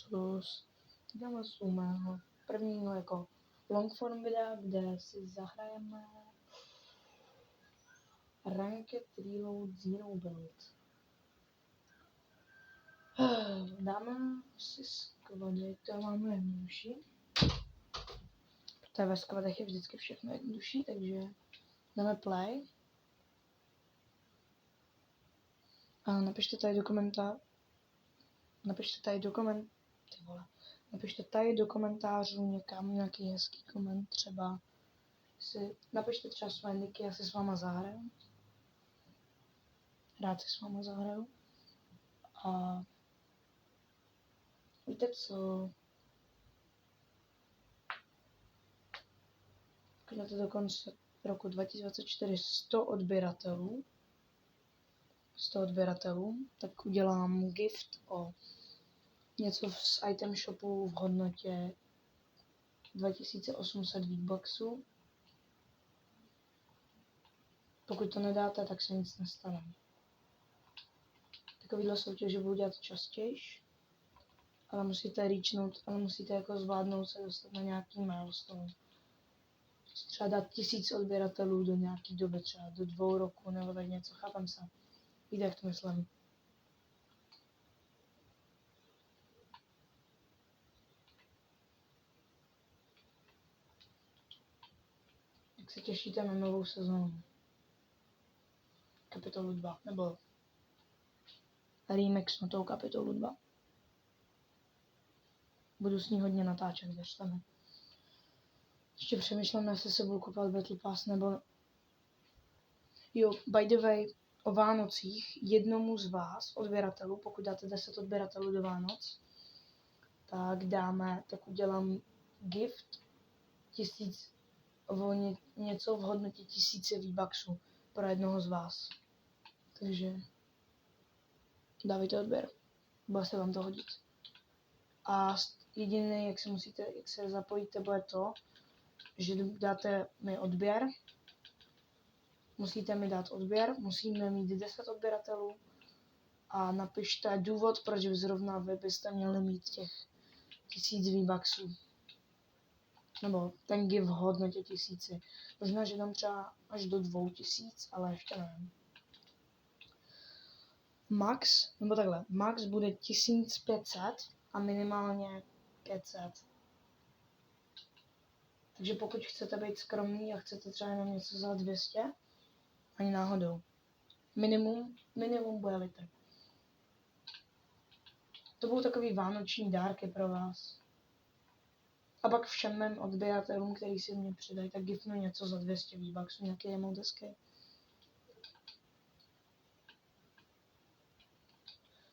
Plus. Jdeme z mého prvního jako long form videa, kde si zahrajeme Ranked Reload Zero Build. Dáme si squady, to máme jednodušší. Protože ve squadech je vždycky všechno jednodušší, takže dáme play. A napište tady do komentářů někam nějaký hezký koment, třeba napište třeba své niky, já si s váma zahraju. Rád si s váma zahraju. A víte co? Když máte do konce roku 2024 100 odběratelů, tak udělám gift o něco z item shopu v hodnotě 2800 V-Bucksů. Pokud to nedáte, tak se nic nestane. Takovýhle soutěže budu dělat častěji, ale musíte reachnout, ale musíte jako zvládnout se dostat na nějaký milestone. Třeba dát 1000 odběratelů do nějaký doby, třeba do 2 roku nebo tak něco, chápem se. Víte, jak to myslím. Jak se těšíte na novou sezónu? Kapitolu 2, nebo remix na tou kapitolu 2. Budu s ní hodně natáčet, věřte mi. Ještě přemýšlím, jestli se budu kupovat Battle Pass, nebo... Jo, by the way, o Vánocích jednomu z vás, odběratelů, pokud dáte 10 odběratelů do Vánoc, tak udělám gift 1000, něco v hodnotě 1000 V-Bucksů pro jednoho z vás. Takže dávajte odběr, bude se vám to hodit. A jediné, jak se zapojíte, bude to, že dáte mi odběr, musíte mi dát odběr, musíme mít 10 odběratelů a napište důvod, proč zrovna vy byste měli mít těch 1000 V-Bucksů. Nebo ten gift v hodnotě 1000. Možná, že dám třeba až do 2000, ale ještě nevím. Max bude 1500 a minimálně 500. Takže pokud chcete být skromný a chcete třeba jenom něco za 200, ani náhodou. Minimum bude litr. To budou takový vánoční dárky pro vás. A pak všem mým odběratelům, který si mě přidají, tak giftnu něco za 200 V-Bucksů, nějaký emotesky.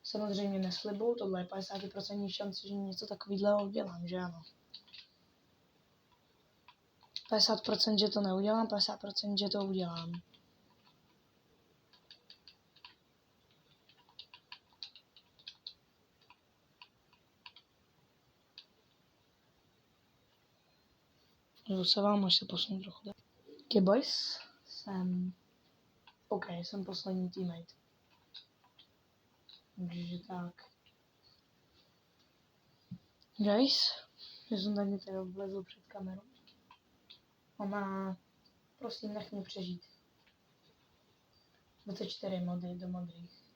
Samozřejmě neslibuju, tohle je 50% šance, že něco takovýhle udělám, že ano. 50%, že to neudělám, 50%, že to udělám. Zase vám, až se posunu trochu. Okay, boys, jsem poslední teammate. Takže tak. Guys, že jsem tady teda vlezl před kamerou. Mama, prosím, nech mě přežít. 24 mody do modrých.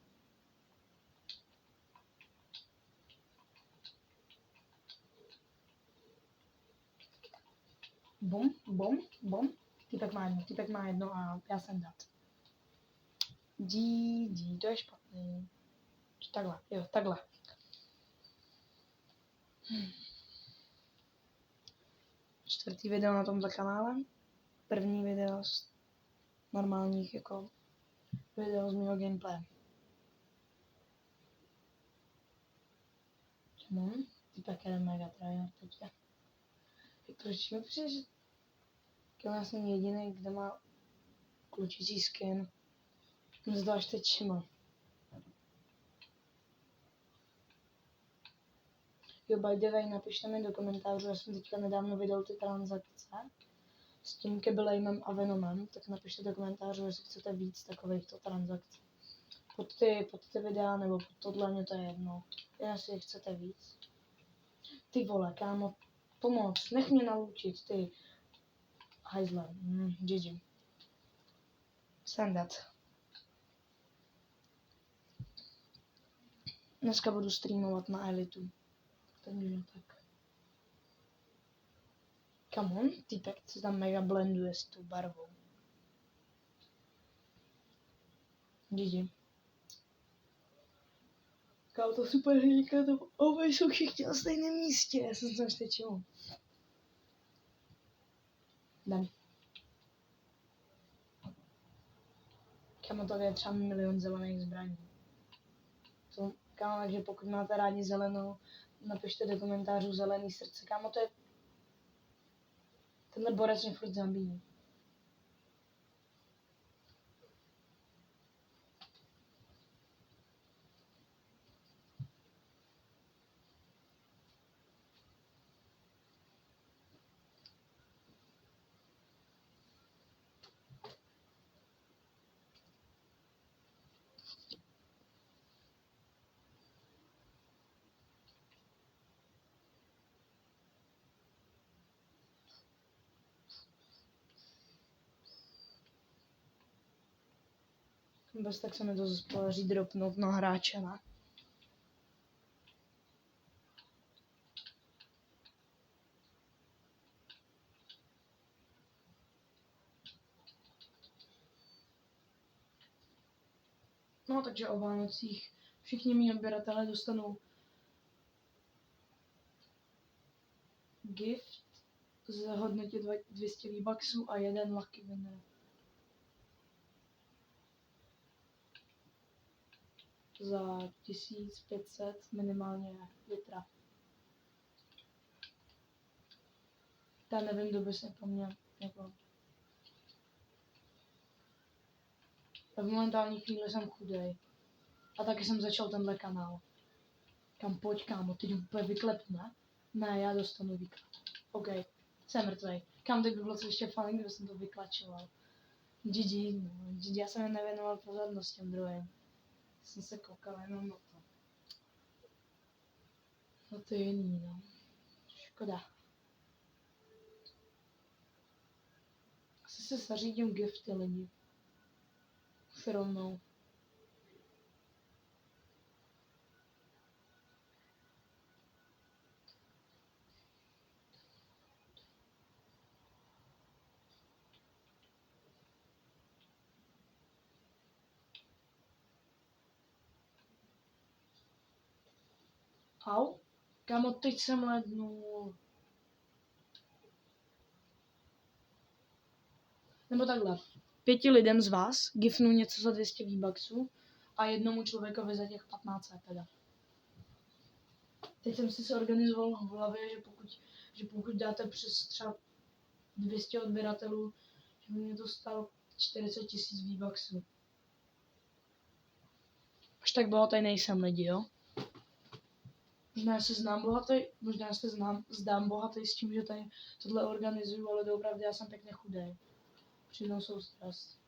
Bum. Týpek má jedno a já jsem dat. To je špatný. Takhle. Čtvrtý video na tomto kanále. První video z normálních jako video z mého gameplay. Týpek je mega tryhard teďka. Proč mi přijde, že já jsem jediný, kdo má klučící skin. Mě to až teď všiml. Jo, by the way, napište mi do komentářů, já jsem teďka nedávno vydal ty transakce s tím Kebilejmem a Venomem, tak napište do komentářů, jestli chcete víc takovýchto transakcí. Pod ty videa nebo pod tohle, mě to je jedno. Jestli chcete víc. Ty vole, kámo, pomoc, nech mě naloučit, ty. Hajzle, GG. Sandat. Dneska budu streamovat na Elitu. Takže tak. Come on, týpek se tam mega blenduje s tou barvou. GG. Kámo, to super, že někde to oba jsou všichni na stejném místě, já jsem tam stečil. Dám. Kámo, tady je třeba 1 000 000 zelených zbraní. To, kámo, takže pokud máte rádi zelenou, napište do komentářů zelený srdce. Kámo, to je... Tenhle borec mě furt zabíjí. Bez tak se mi to zase podaří dropnout na hráče, ne? No, takže o Vánocích všichni mý odběratelé dostanou gift z hodnotě 200 V-Bucksů a 1 lucky winner. Za 1500 minimálně litra. Já nevím, kdo by se po mně jako... V momentální chvíli jsem chudej. A taky jsem začal tenhle kanál. Kam pojď, kámo, teď úplně vyklepne? Ne, já dostanu výklad. OK, jsem mrtvej. Kam teď by bylo co ještě fajn, kdyby jsem to vyklačoval. GG, no, GG, já jsem jen nevěnoval pozornost těm druhým. Jsem se koukal jenom na to. No to je jiný, no. Škoda. Asi se zařídím gifty lidi. Už rovnou. Au? Kámo, teď jsem lednul. Nebo takhle. 5 lidem z vás gifnu něco za 200 V-Bucksů a jednomu člověkovi za těch 15 teda. Teď jsem si zorganizoval v hlavě, že pokud dáte přes třeba 200 odběratelů, že by mě to stalo 40 000 V-Bucksů. Až tak bohatý nejsem lidi, jo? Možná se znám bohatý, možná se zdám bohatý s tím, že tady tohle organizuju, ale doopravdy já jsem pěkně chudej. Přijdou soustrast.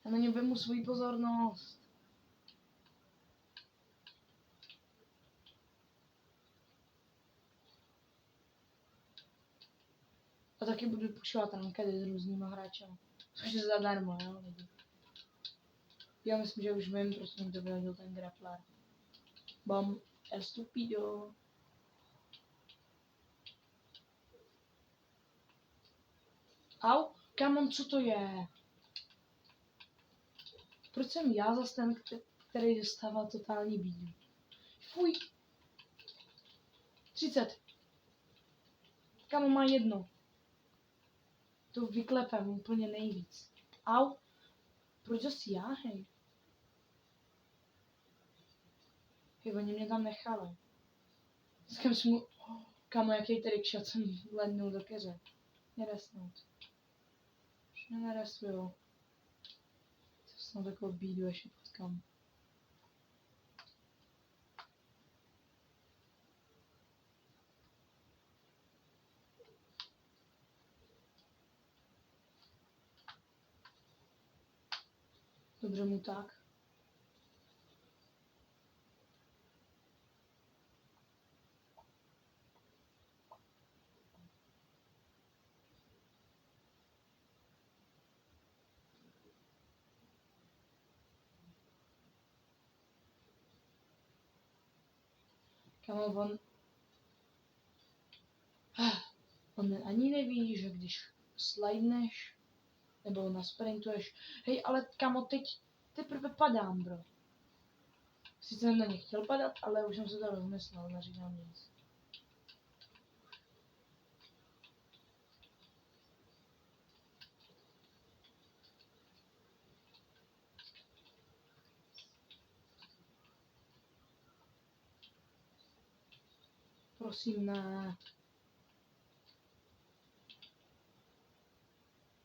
Já na ně vemu svou pozornost. A taky budu pušovat rankedy s různýma hráčema. Což je zadarmo, jo, lidi. Já myslím, že už vím, proč jsem to vyhodil ten grappler. Bam, estupido. Au, kamon, co to je? Proč jsem já zase ten, který dostával totální bídu? Fuj. 30. Kamo má jedno. To vyklepem úplně nejvíc. Au. Proč zase já, hej? Hej, oni mě tam nechali. Dneska jsem mu... Kamo, jaký trickshot jsem lednul do keře. Neresnout. Už mě neresujou. To jsem takovou bídu ještě potkám. Dobře mu tak. Kámo, on ani neví, že když slidneš, nebo nasprintuješ, hej, ale kámo, teď teprve padám, bro. Sice jsem na ně chtěl padat, ale už jsem se to rozmyslel, neříkám nic. Prosím, ne.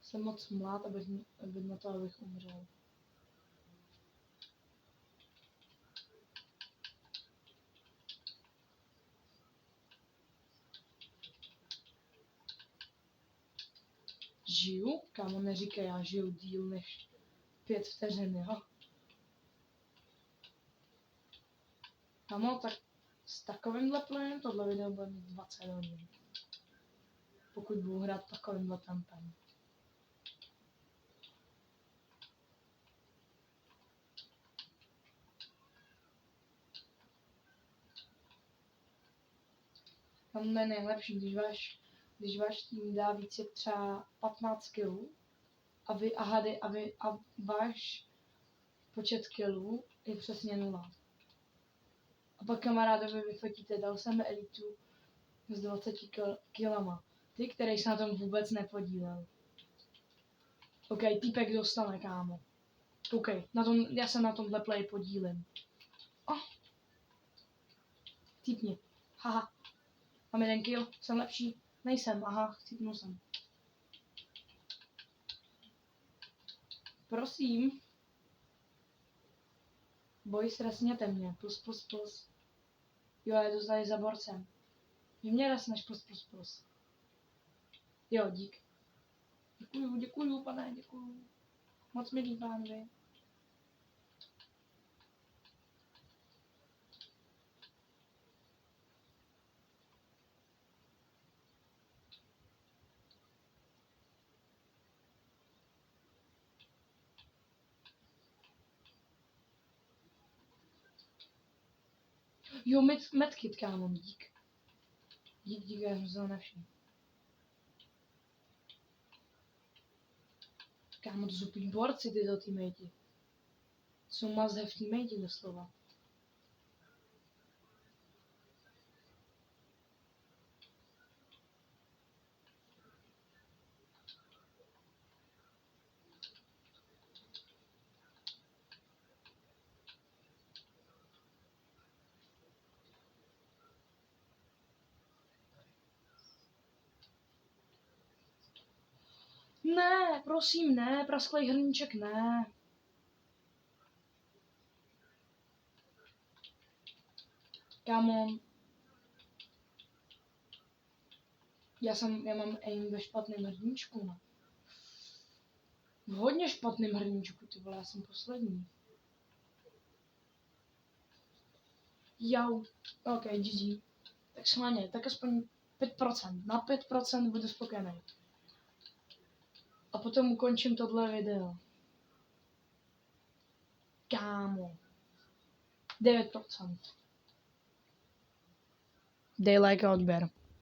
Jsem moc mlád, abych na to, abych umřel. Žiju? Kámo, neříkej, já žiju díl než 5 vteřin, jo? Kámo, tak s takovýmhle playem tohle video bude mít 20 hodin. Pokud budu hrát takovýmhle tempem. Tam je nejlepší, když váš tým dá víc jak třeba 15 killů a váš počet killů je přesně 0. A pak kamarádovi vyfotíte, dal jsem elitu s 20 killama. Ty, který se na tom vůbec nepodílel. OK, týpek dostane, kámo. OK, já se na tomhle play podílím. Týpni. Haha. Mám 1 kill, jsem lepší. Nejsem, aha, chcípnul jsem. Prosím. Boys, resněte mě. Plus. Jo, já jdu tady za borcem. Vy mě resneš, plus. Jo, dík. Děkuju, pane, děkuju. Moc milý pánvi. Jo, medkit, kámo, dík. Dík, já jsem se ho nevšiml. Kámo, to jsou prý borci, tyto teammatey. Jsou must have teammatey doslova. Ne, prosím, ne, prasklej hrníček, ne. Kámo, já mám aim ve špatném hrníčku, no. V hodně špatném hrníčku, ty vole, já jsem poslední. Jau, ok, GG. Tak schválně, tak aspoň 5%. Na 5% budu spokojený. A potom ukončím tohle video. Kámo. 9%. Dej like a odběr.